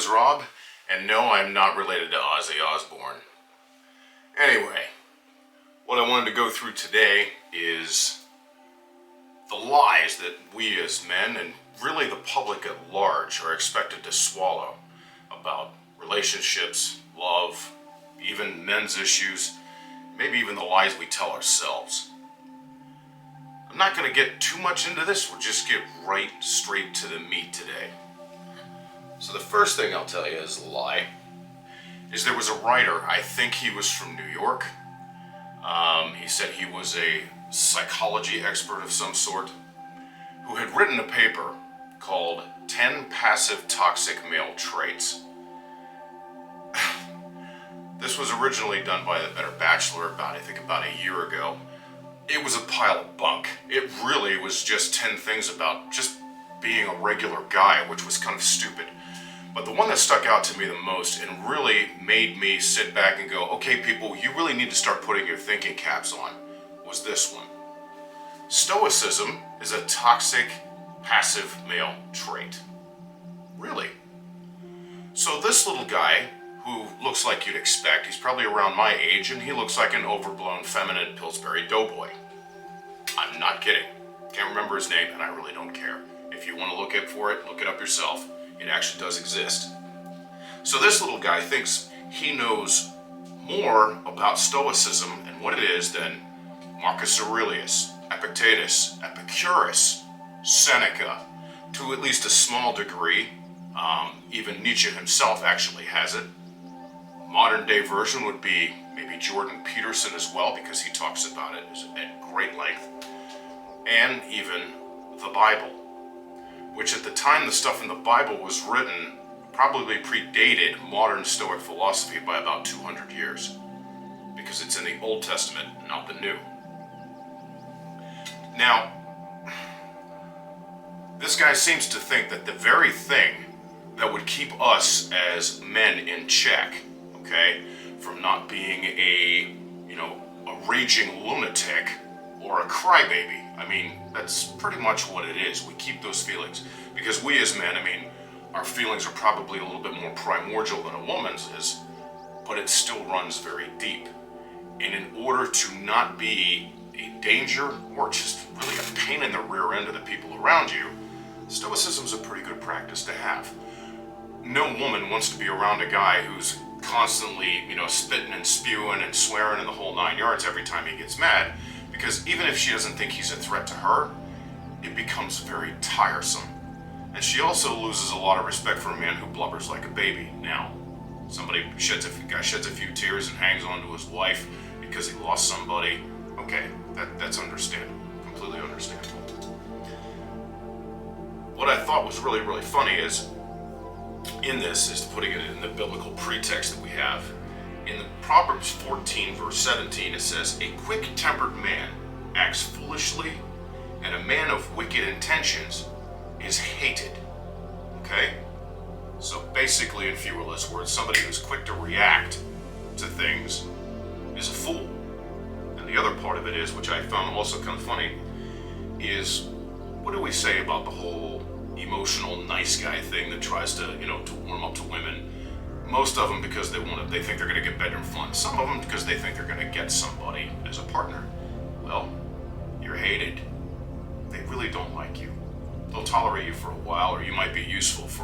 is Rob, and no, I'm not related to Ozzy Osbourne. Anyway, what I wanted to go through today is the lies that we as men, and really the public at large, are expected to swallow about relationships, love, even men's issues, maybe even the lies we tell ourselves. I'm not going to get too much into this, we'll just get right straight to the meat today. So the first thing I'll tell you is a lie, is there was a writer, I think he was from New York. He said he was a psychology expert of some sort, who had written a paper called 10 Passive Toxic Male Traits. This was originally done by The Better Bachelor about a year ago. It was a pile of bunk. It really was just 10 things about just being a regular guy, which was kind of stupid. But the one that stuck out to me the most and really made me sit back and go, okay people, you really need to start putting your thinking caps on, was this one. Stoicism is a toxic, passive male trait. Really? So this little guy, who looks like you'd expect, he's probably around my age, and he looks like an overblown feminine Pillsbury doughboy. I'm not kidding. Can't remember his name, and I really don't care. If you want to look it up yourself. It actually does exist. So this little guy thinks he knows more about Stoicism and what it is than Marcus Aurelius, Epictetus, Epicurus, Seneca, to at least a small degree. Even Nietzsche himself actually has it. Modern day version would be maybe Jordan Peterson as well, because he talks about it at great length. And even the Bible, which at the time the stuff in the Bible was written probably predated modern Stoic philosophy by about 200 years, because it's in the Old Testament, not the New. Now, this guy seems to think that the very thing that would keep us as men in check, okay, from not being a raging lunatic or a crybaby. I mean, that's pretty much what it is. We keep those feelings because we as men, our feelings are probably a little bit more primordial than a woman's is, but it still runs very deep. And in order to not be a danger or just really a pain in the rear end of the people around you, Stoicism's a pretty good practice to have. No woman wants to be around a guy who's constantly, spitting and spewing and swearing in the whole 9 yards every time he gets mad, because even if she doesn't think he's a threat to her, it becomes very tiresome. And she also loses a lot of respect for a man who blubbers like a baby. Now, somebody sheds a few tears and hangs on to his wife because he lost somebody. Okay, that's understandable, completely understandable. What I thought was really, really funny is, in this, is putting it in the biblical pretext that we have. In the Proverbs 14, verse 17, it says, "A quick-tempered man acts foolishly, and a man of wicked intentions is hated." Okay? So basically, in few or less words, somebody who's quick to react to things is a fool. And the other part of it is, which I found also kind of funny, is what do we say about the whole emotional nice guy thing that tries to, to warm up to women? Most of them because they think they're going to get bedroom fun. Some of them because they think they're going to get somebody as a partner. Well, you're hated. They really don't like you. They'll tolerate you for a while, or you might be useful for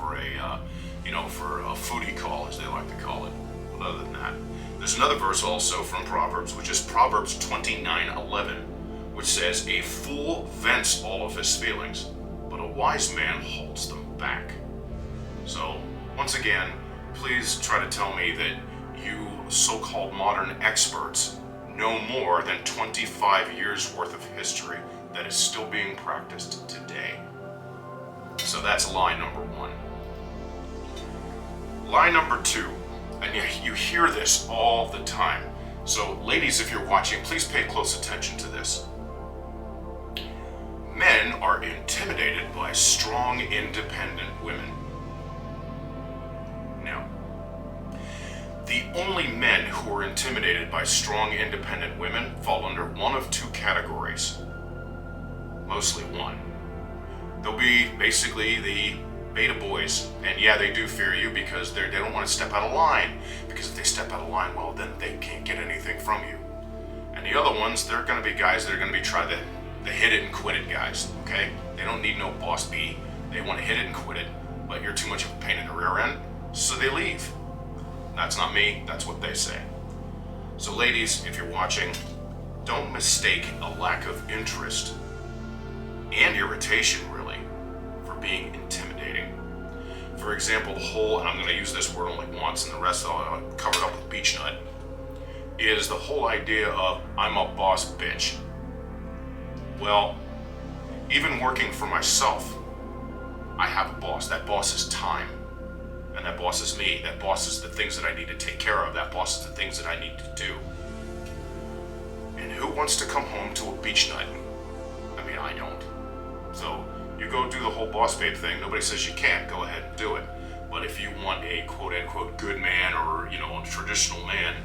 for a foodie call, as they like to call it. But other than that, there's another verse also from Proverbs, which is Proverbs 29:11, which says, "A fool vents all of his feelings, but a wise man holds them back." So, once again, please try to tell me that you so-called modern experts know more than 25 years worth of history that is still being practiced today. So that's lie number one. Lie number two, and you hear this all the time. So ladies, if you're watching, please pay close attention to this. Men are intimidated by strong, independent women. Now, the only men who are intimidated by strong, independent women fall under one of two categories. Mostly one. They'll be basically the Beta boys, and yeah, they do fear you because they don't want to step out of line. Because if they step out of line, well, then they can't get anything from you. And the other ones, they're going to be guys that are going to be the hit it and quit it guys. Okay, they don't need no boss B. They want to hit it and quit it, but you're too much of a pain in the rear end, so they leave. That's not me. That's what they say. So, ladies, if you're watching, don't mistake a lack of interest and irritation, really, for being intimidating. For example, the whole, and I'm going to use this word only once and the rest I'll cover it up with beach nut, is the whole idea of I'm a boss bitch. Well, even working for myself, I have a boss. That boss is time. And that boss is me. That boss is the things that I need to take care of. That boss is the things that I need to do. And who wants to come home to a beach nut? I mean, I don't. So, you go do the whole boss babe thing. Nobody says you can't. Go ahead and do it. But if you want a quote-unquote good man or, a traditional man,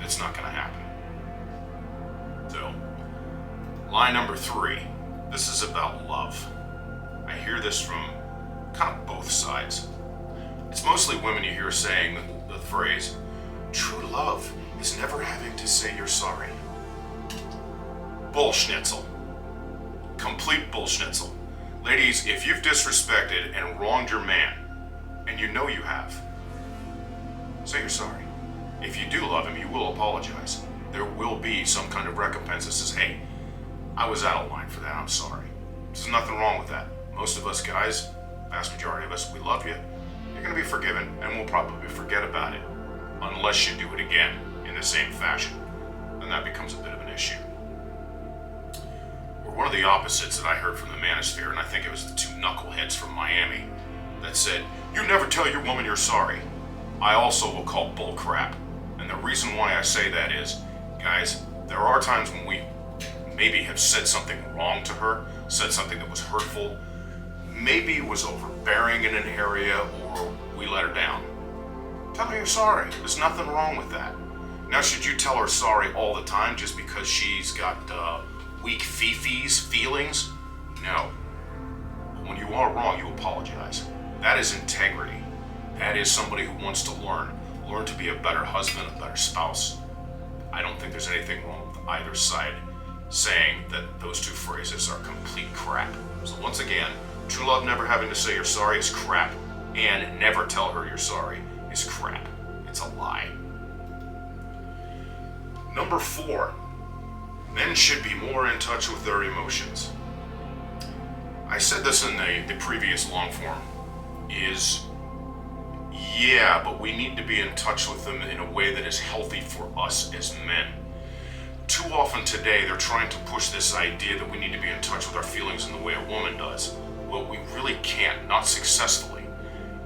it's not going to happen. So, line number 3. This is about love. I hear this from kind of both sides. It's mostly women you hear saying the phrase, true love is never having to say you're sorry. Bullschnitzel. Complete bullschnitzel. Ladies, if you've disrespected and wronged your man, and you know you have, say you're sorry. If you do love him, you will apologize. There will be some kind of recompense that says, hey, I was out of line for that, I'm sorry. There's nothing wrong with that. Most of us guys, vast majority of us, we love you. You're going to be forgiven, and we'll probably forget about it. Unless you do it again in the same fashion. Then that becomes a bit of an issue. Or one of the opposites that I heard from the manosphere, and I think it was the two knuckleheads from Miami, that said, you never tell your woman you're sorry. I also will call bull crap. And the reason why I say that is, guys, there are times when we maybe have said something wrong to her, said something that was hurtful, maybe was overbearing in an area, or we let her down. Tell her you're sorry. There's nothing wrong with that. Now, should you tell her sorry all the time just because she's got weak feelings? No. When you are wrong, you apologize. That is integrity. That is somebody who wants to learn to be a better husband, a better spouse. I don't think there's anything wrong with either side saying that those two phrases are complete crap. So once again, true love never having to say you're sorry is crap, and never tell her you're sorry is crap. It's a lie. Number 4, men should be more in touch with their emotions. I said this in the previous long form, is yeah, but we need to be in touch with them in a way that is healthy for us as men. Too often today, they're trying to push this idea that we need to be in touch with our feelings in the way a woman does. Well, we really can't, not successfully.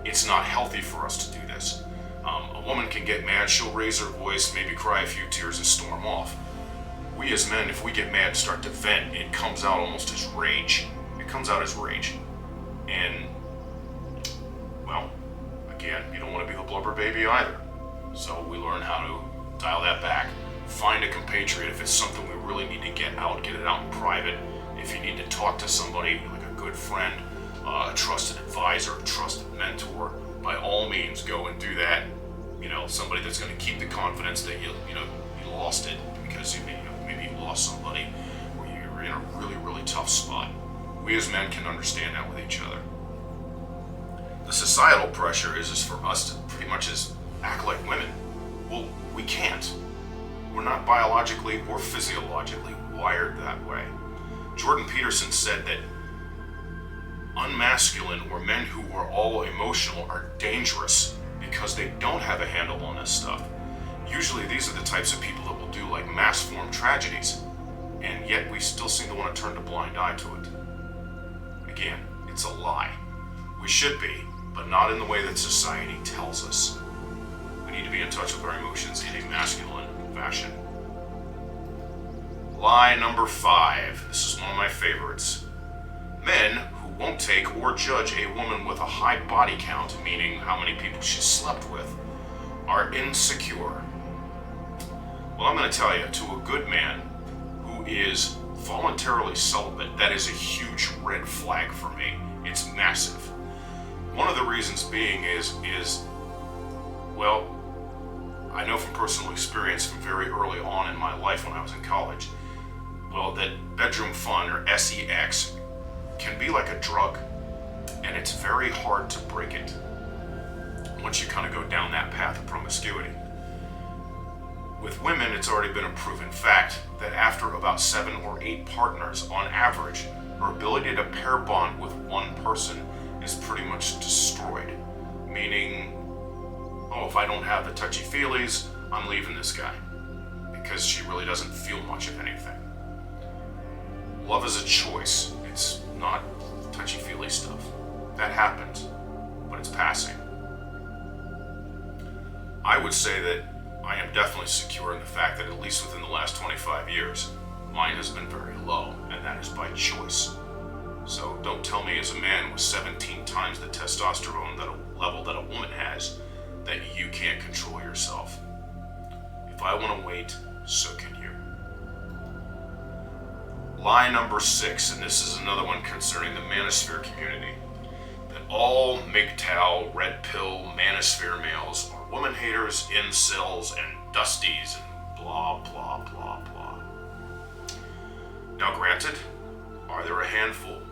It's not healthy for us to do this. A woman can get mad, she'll raise her voice, maybe cry a few tears and storm off. We as men, if we get mad and start to vent, it comes out almost as rage. It comes out as rage. And, well, again, you don't want to be the blubber baby either. So we learn how to dial that back. Find a compatriot if it's something we really need to get it out in private. If you need to talk to somebody, like a good friend, a trusted advisor, a trusted mentor, by all means go and do that. Somebody that's going to keep the confidence that you lost it because maybe you lost somebody or you're in a really, really tough spot. We as men can understand that with each other. The societal pressure is for us to pretty much act like women. Well, we can't. We're not biologically or physiologically wired that way. Jordan Peterson said that unmasculine or men who are all emotional are dangerous because they don't have a handle on this stuff. Usually these are the types of people that will do like mass form tragedies, and yet we still seem to want to turn a blind eye to it. Again, it's a lie. We should be, but not in the way that society tells us. We need to be in touch with our emotions in a masculine fashion. Lie number 5. This is one of my favorites. Men who won't take or judge a woman with a high body count, meaning how many people she slept with, are insecure. Well, I'm going to tell you, to a good man who is voluntarily celibate, that is a huge red flag for me. It's massive. One of the reasons being is well, I know from personal experience from very early on in my life when I was in college, well, that bedroom fun, or sex, can be like a drug, and it's very hard to break it once you kind of go down that path of promiscuity. With women, it's already been a proven fact that after about 7 or 8 partners, on average, her ability to pair bond with one person is pretty much destroyed. Meaning, oh, if I don't have the touchy-feelies, I'm leaving this guy, because she really doesn't feel much of anything. Love is a choice. It's not touchy-feely stuff. That happens, but it's passing. I would say that I am definitely secure in the fact that at least within the last 25 years, mine has been very low, and that is by choice. So don't tell me as a man with 17 times the testosterone level that a woman has that you can't control yourself. If I want to wait, so can you. Lie number 6, and this is another one concerning the manosphere community, that all MGTOW, red pill, manosphere males are woman haters, incels, and dusties, and blah, blah, blah, blah. Now granted, are there a handful?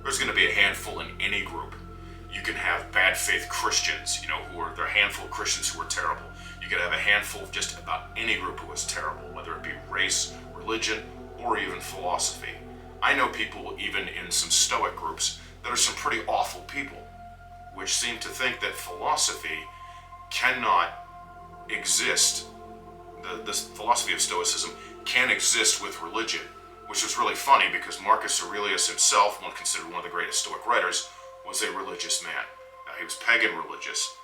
There's going to be a handful in any group. You can have bad faith Christians, there are a handful of Christians who are terrible. You can have a handful of just about any group who is terrible, whether it be race, religion, or even philosophy. I know people even in some Stoic groups that are some pretty awful people, which seem to think that philosophy cannot exist. This philosophy of Stoicism can't exist with religion, which was really funny because Marcus Aurelius himself, one considered one of the greatest Stoic writers, was a religious man. Now, he was pagan religious,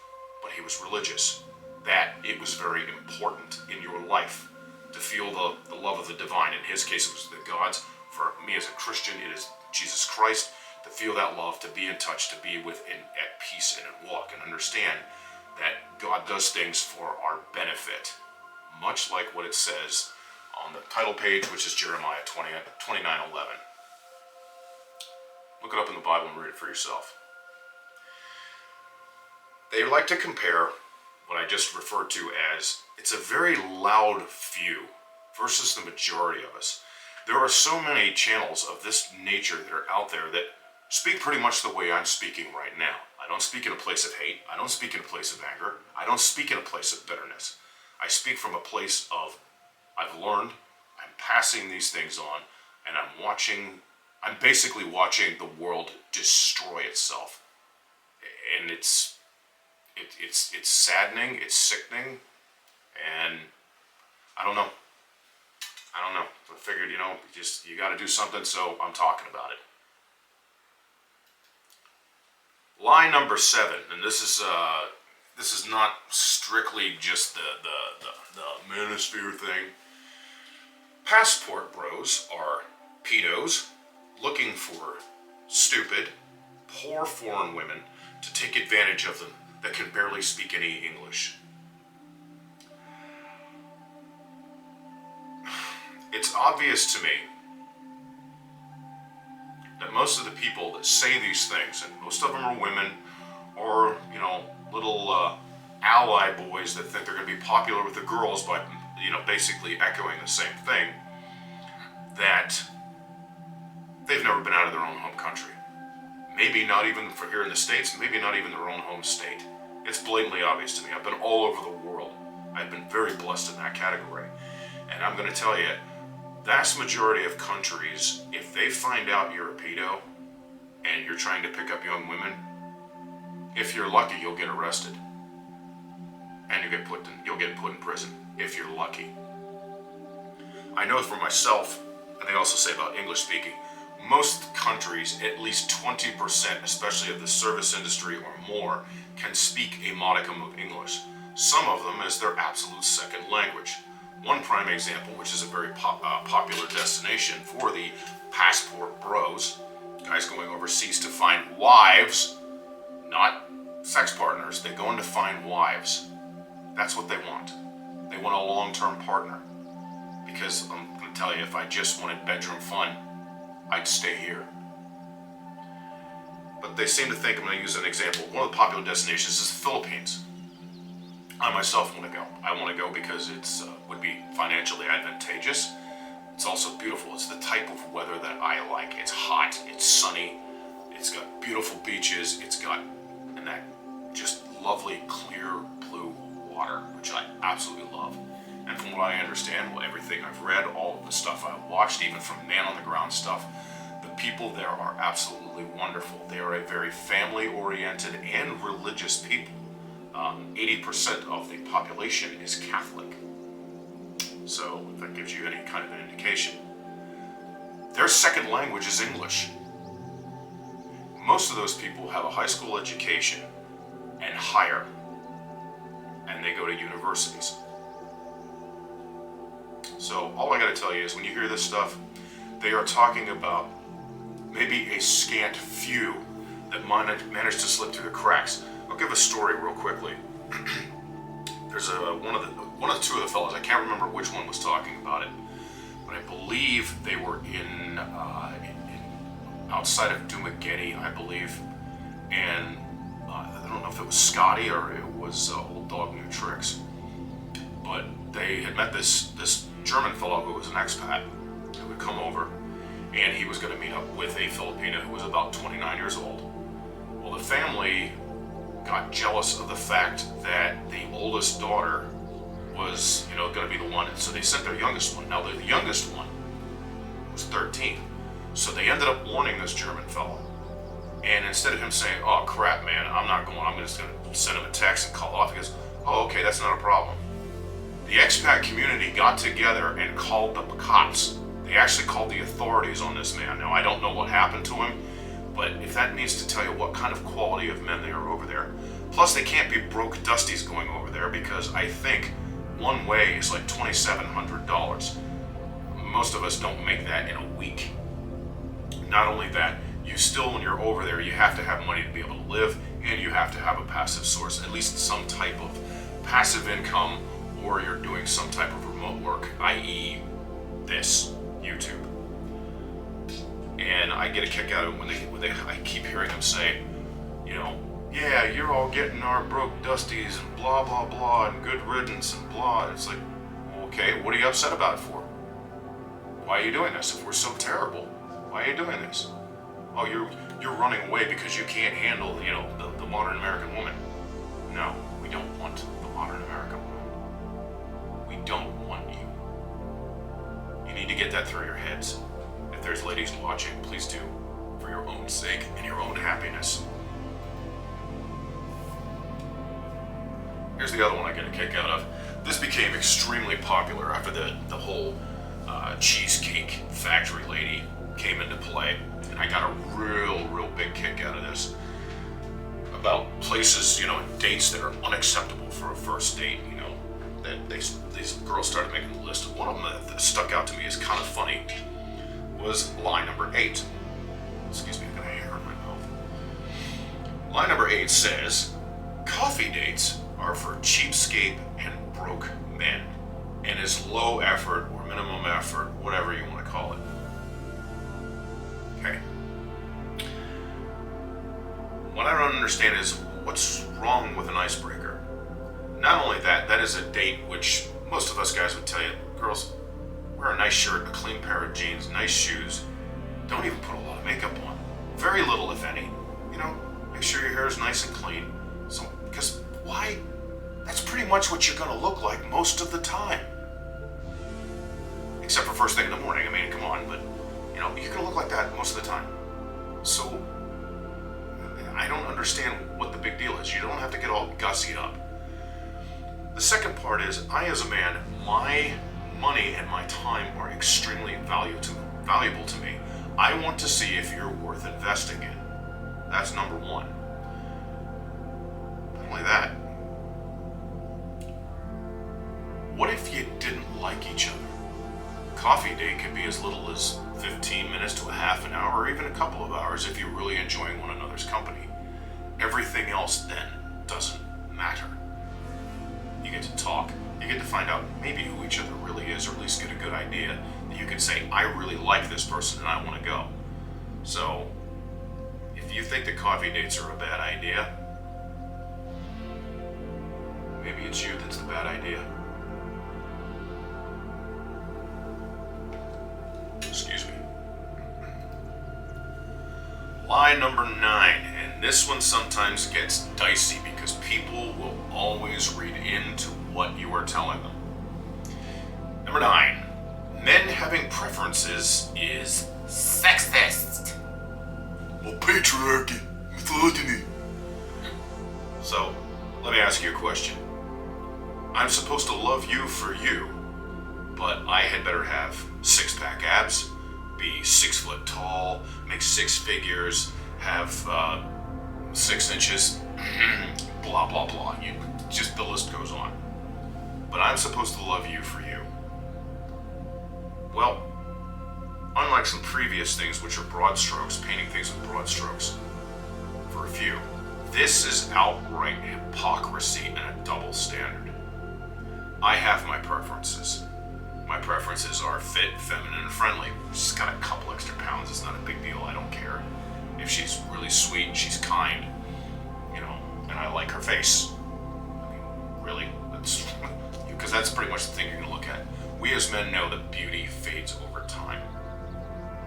but he was religious. That it was very important in your life to feel the love of the divine. In his case, it was the gods. For me as a Christian, it is Jesus Christ. To feel that love, to be in touch, to be at peace and at walk, and understand that God does things for our benefit, much like what it says on the title page, which is Jeremiah 29:11. Look it up in the Bible and read it for yourself. They like to compare what I just referred to as, it's a very loud few versus the majority of us. There are so many channels of this nature that are out there that speak pretty much the way I'm speaking right now. I don't speak in a place of hate. I don't speak in a place of anger. I don't speak in a place of bitterness. I speak from a place of, I've learned, I'm passing these things on, and I'm basically watching the world destroy itself. And it's saddening, it's sickening, and I don't know. I figured, you got to do something, so I'm talking about it. Lie number 7, and this is not strictly just the manosphere thing. Passport bros are pedos looking for stupid, poor foreign women to take advantage of them that can barely speak any English. It's obvious to me that most of the people that say these things, and most of them are women or, little ally boys that think they're going to be popular with the girls by, basically echoing the same thing, that they've never been out of their own home country. Maybe not even for here in the States, maybe not even their own home state. It's blatantly obvious to me. I've been all over the world. I've been very blessed in that category. And I'm going to tell you, vast majority of countries, if they find out you're a pedo and you're trying to pick up young women, if you're lucky, you'll get arrested. And you'll get put in prison, if you're lucky. I know for myself, and they also say about English speaking, most countries, at least 20%, especially of the service industry or more, can speak a modicum of English. Some of them as their absolute second language. One prime example, which is a very popular destination for the passport bros, guys going overseas to find wives, not sex partners. They go in to find wives. That's what they want. They want a long-term partner. Because I'm going to tell you, if I just wanted bedroom fun, I'd stay here. but they seem to think, I'm going to use an example, one of the popular destinations is the Philippines. I myself want to go. I want to go because it's would be financially advantageous. It's also beautiful. It's the type of weather that I like. It's hot, it's sunny, it's got beautiful beaches, it's got and that just lovely clear blue water, which I absolutely love. And from what I understand, well, everything I've read, all of the stuff I've watched, even from man on the ground stuff, the people there are absolutely wonderful. They are a very family-oriented and religious people. 80% of the population is Catholic. So if that gives you any kind of an indication. Their second language is English. Most of those people have a high school education and higher, and they go to universities. So all I gotta tell you is when you hear this stuff, they are talking about maybe a scant few that managed to slip through the cracks. I'll give a story real quickly. There's one of the two of the fellows, I can't remember which one was talking about it, but I believe they were in outside of Dumaguete, I believe, and I don't know if it was Scotty or it was Old Dog New Tricks, but they had met this German fellow who was an expat who would come over, and he was going to meet up with a Filipino who was about 29 years old. Well, the family got jealous of the fact that the oldest daughter was, going to be the one, and so they sent their youngest one. Now, the youngest one was 13, so they ended up warning this German fellow. And instead of him saying, "Oh crap, man, I'm not going," I'm just going to send him a text and call off. He goes, "Oh, okay, that's not a problem." The expat community got together and called the cops. They actually called the authorities on this man. Now, I don't know what happened to him, but if that needs to tell you what kind of quality of men they are over there. Plus, they can't be broke dusties going over there because I think one way is like $2,700. Most of us don't make that in a week. Not only that, you still, when you're over there, you have to have money to be able to live, and you have to have a passive source, at least some type of passive income, or you're doing some type of remote work, i.e. this, YouTube. And I get a kick out of it when I keep hearing them say, yeah, you're all getting our broke dusties and blah, blah, blah, and good riddance and blah. And it's like, okay, what are you upset about it for? Why are you doing this? If we're so terrible, why are you doing this? Oh, you're running away because you can't handle, the modern American woman. No, we don't want the modern American woman. We don't want you. You need to get that through your heads. If there's ladies watching, please do, for your own sake and your own happiness. Here's the other one I get a kick out of. This became extremely popular after the whole cheesecake factory lady came into play, and I got a real big kick out of this. About places, and dates that are unacceptable for a first date, that these girls started making a list. One of them that stuck out to me as kind of funny was line number 8. Excuse me, I got a hair in my mouth. Line number 8 says, "Coffee dates are for cheapskate and broke men, and is low effort or minimum effort, whatever you want to call it." Okay. What I don't understand is what's wrong with an icebreaker. Not only that, that is a date which most of us guys would tell you, girls, wear a nice shirt, a clean pair of jeans, nice shoes. Don't even put a lot of makeup on. Very little, if any. Make sure your hair is nice and clean. So, because why? That's pretty much what you're going to look like most of the time. Except for first thing in the morning. I mean, come on, but you're going to look like that most of the time. So, I don't understand what the big deal is. You don't have to get all gussied up. The second part is, I as a man, my money and my time are extremely valuable to me. I want to see if you're worth investing in. That's number one. Not only that, what if you didn't like each other? Coffee date could be as little as 15 minutes to a half an hour, or even a couple of hours if you're really enjoying one another's company. Everything else then doesn't matter. You get to talk, you get to find out maybe who each other really is, or at least get a good idea that you can say, I really like this person and I want to go. So, if If you think that coffee dates are a bad idea, maybe it's you that's the bad idea. Excuse me. Lie number 9, and this one sometimes gets dicey because people will always read into what you are telling them. Number 9, men having preferences is sexist. Well, patriarchy, misogyny. So, let me ask you a question. I'm supposed to love you for you, but I had better have 6-pack abs, be 6 foot tall, make 6 figures, have 6 inches, blah, blah, blah. Just the list goes on. But I'm supposed to love you for you. Well, unlike some previous things, which are broad strokes, painting things with broad strokes, for a few, this is outright hypocrisy and a double standard. I have my preferences. My preferences are fit, feminine, and friendly. She's got a couple extra pounds. It's not a big deal. I don't care. If she's really sweet and she's kind, and I like her face. I mean, really? Because that's pretty much the thing you're going to look at. We as men know that beauty fades over time.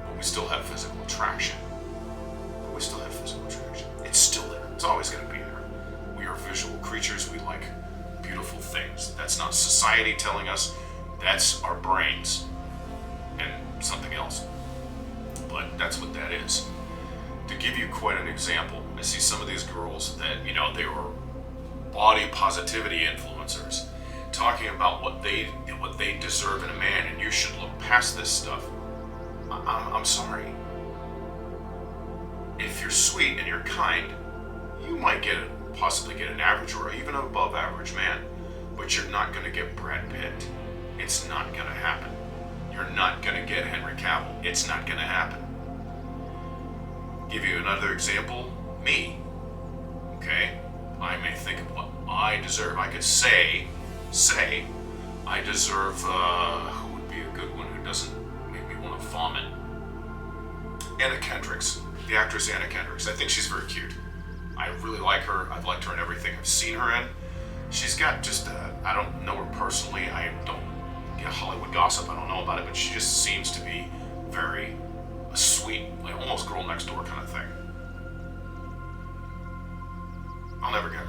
But we still have physical attraction. It's still there. It's always going to be there. We are visual creatures. We like beautiful things. That's not society telling us. That's our brains and something else. But that's what that is. To give you quite an example, I see some of these girls that, they were body positivity influencers talking about what they deserve in a man, and you should look past this stuff. I'm sorry. If you're sweet and you're kind, you might possibly get an average or even an above average man, but you're not going to get Brad Pitt. It's not going to happen. You're not going to get Henry Cavill. It's not going to happen. Give you another example. Me. Okay? I may think of what I deserve. I could say, I deserve, who would be a good one who doesn't make me want to vomit? Anna Kendricks. The actress Anna Kendricks. I think she's very cute. I really like her. I've liked her in everything I've seen her in. She's got just, I don't know her personally. I don't get Hollywood gossip. I don't know about it, but she just seems to be very sweet, like almost girl next door kind of thing. I'll never get her.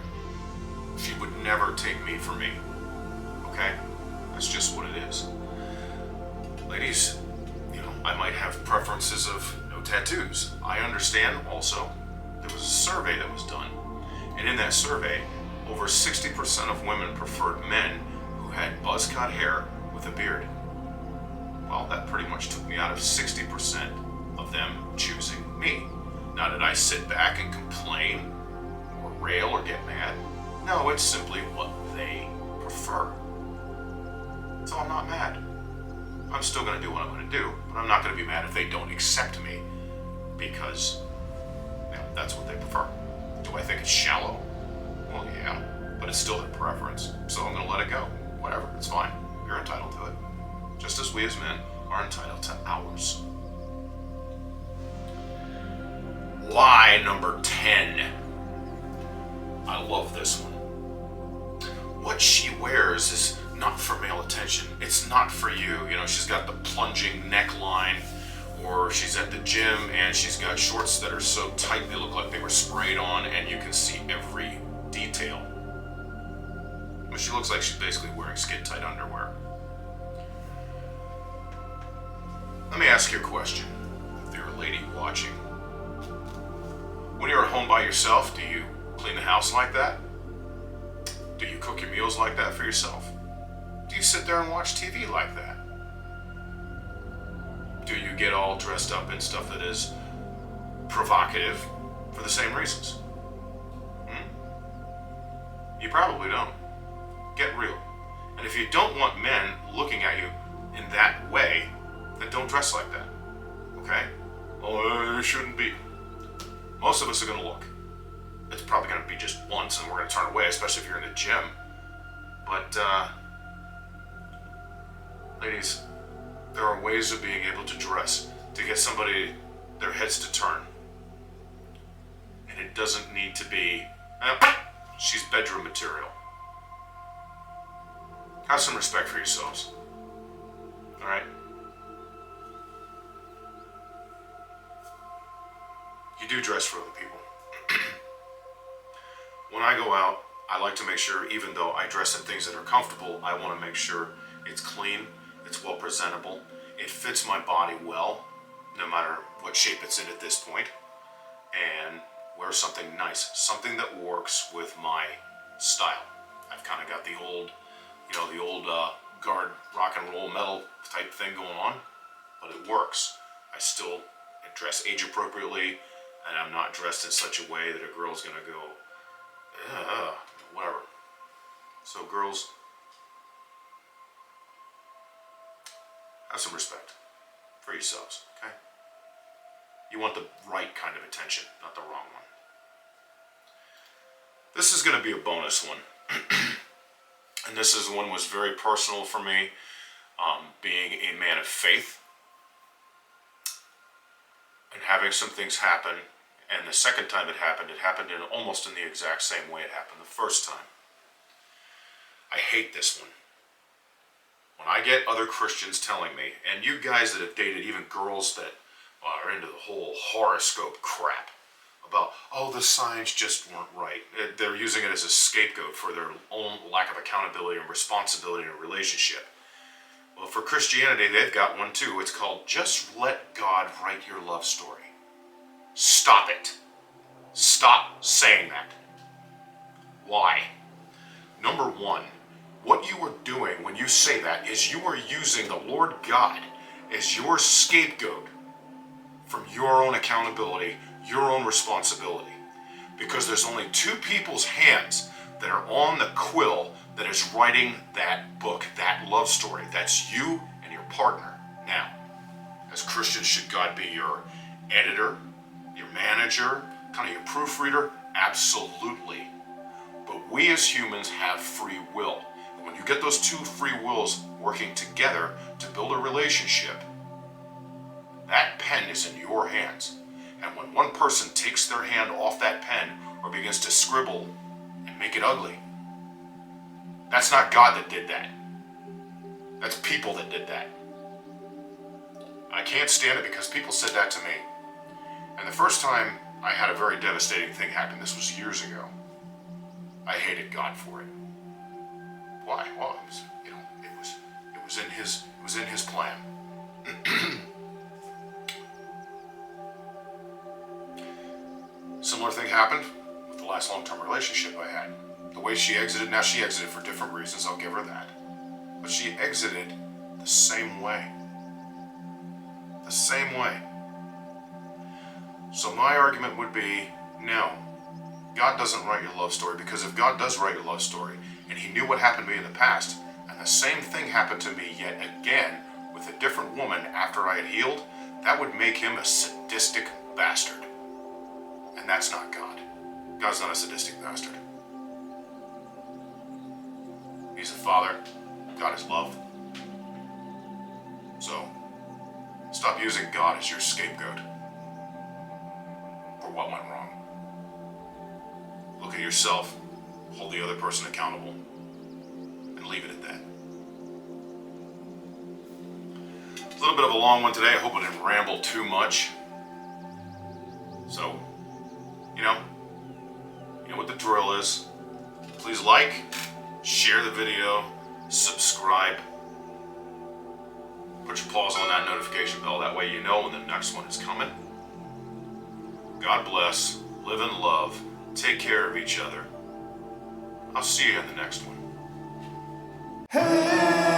She would never take me for me. Okay? That's just what it is. Ladies, I might have preferences of no tattoos. I understand also there was a survey that was done, and in that survey, over 60% of women preferred men who had buzz cut hair with a beard. Well, that pretty much took me out of 60% of them choosing me. Now, did I sit back and complain or rail or get mad? No, it's simply what they prefer. So I'm not mad. I'm still going to do what I'm going to do, but I'm not going to be mad if they don't accept me because that's what they prefer. Do I think it's shallow? Well, yeah, but it's still their preference, so I'm going to let it go. Whatever, it's fine. You're entitled to it. Just as we as men are entitled to ours. Lie number 10. I love this one. What she wears is not for male attention. It's not for you. She's got the plunging neckline, or she's at the gym and she's got shorts that are so tight they look like they were sprayed on and you can see every detail. But she looks like she's basically wearing skin-tight underwear. Let me ask you a question. If you're a lady watching, when you're at home by yourself, do you clean the house like that? Do you cook your meals like that for yourself? Do you sit there and watch TV like that? Do you get all dressed up in stuff that is provocative for the same reasons? You probably don't. Get real. And if you don't want men looking at you in that way, then don't dress like that. Okay? Well, it shouldn't be. Most of us are going to look. It's probably going to be just once and we're going to turn away, especially if you're in the gym. But, ladies, there are ways of being able to dress to get somebody, their heads to turn. And it doesn't need to be, she's bedroom material. Have some respect for yourselves. Alright? You do dress for other people. When I go out, I like to make sure, even though I dress in things that are comfortable, I want to make sure it's clean, it's well presentable, it fits my body well, no matter what shape it's in at this point, and wear something nice, something that works with my style. I've kind of got the old, guard rock and roll metal type thing going on, but it works. I still dress age appropriately, and I'm not dressed in such a way that a girl's gonna go, whatever. So girls, have some respect for yourselves, okay? You want the right kind of attention, not the wrong one. This is going to be a bonus one. And this is one was very personal for me, being a man of faith and having some things happen. And the second time it happened in almost in the exact same way it happened the first time. I hate this one. When I get other Christians telling me, and you guys that have dated even girls that are into the whole horoscope crap about, oh, the signs just weren't right. They're using it as a scapegoat for their own lack of accountability and responsibility in a relationship. Well, for Christianity, they've got one too. It's called Just Let God Write Your Love Story. Stop it. Stop saying that. Why? Number one, what you are doing when you say that is you are using the Lord God as your scapegoat from your own accountability, your own responsibility. Because there's only two people's hands that are on the quill that is writing that book, that love story. That's you and your partner. Now, as Christians, should God be your editor, your manager, kind of your proofreader? Absolutely. But we as humans have free will. And when you get those two free wills working together to build a relationship, that pen is in your hands. And when one person takes their hand off that pen or begins to scribble and make it ugly, that's not God that did that. That's people that did that. I can't stand it because people said that to me. And the first time I had a very devastating thing happen, this was years ago, I hated God for it. Why? Well, it was in his plan. Similar thing happened with the last long-term relationship I had. The way she exited, now she exited for different reasons, I'll give her that. But she exited the same way. The same way. So my argument would be, no, God doesn't write your love story, because if God does write your love story, and he knew what happened to me in the past, and the same thing happened to me yet again with a different woman after I had healed, that would make him a sadistic bastard. And that's not God. God's not a sadistic bastard. He's a father. God is love. So, stop using God as your scapegoat for what went wrong. Look at yourself, hold the other person accountable, and leave it at that. A little bit of a long one today. I hope I didn't ramble too much. So, you know what the drill is. Please like, share the video, subscribe. Put your paws on that notification bell. That way you know when the next one is coming. God bless. Live in love. Take care of each other. I'll see you in the next one. Hey!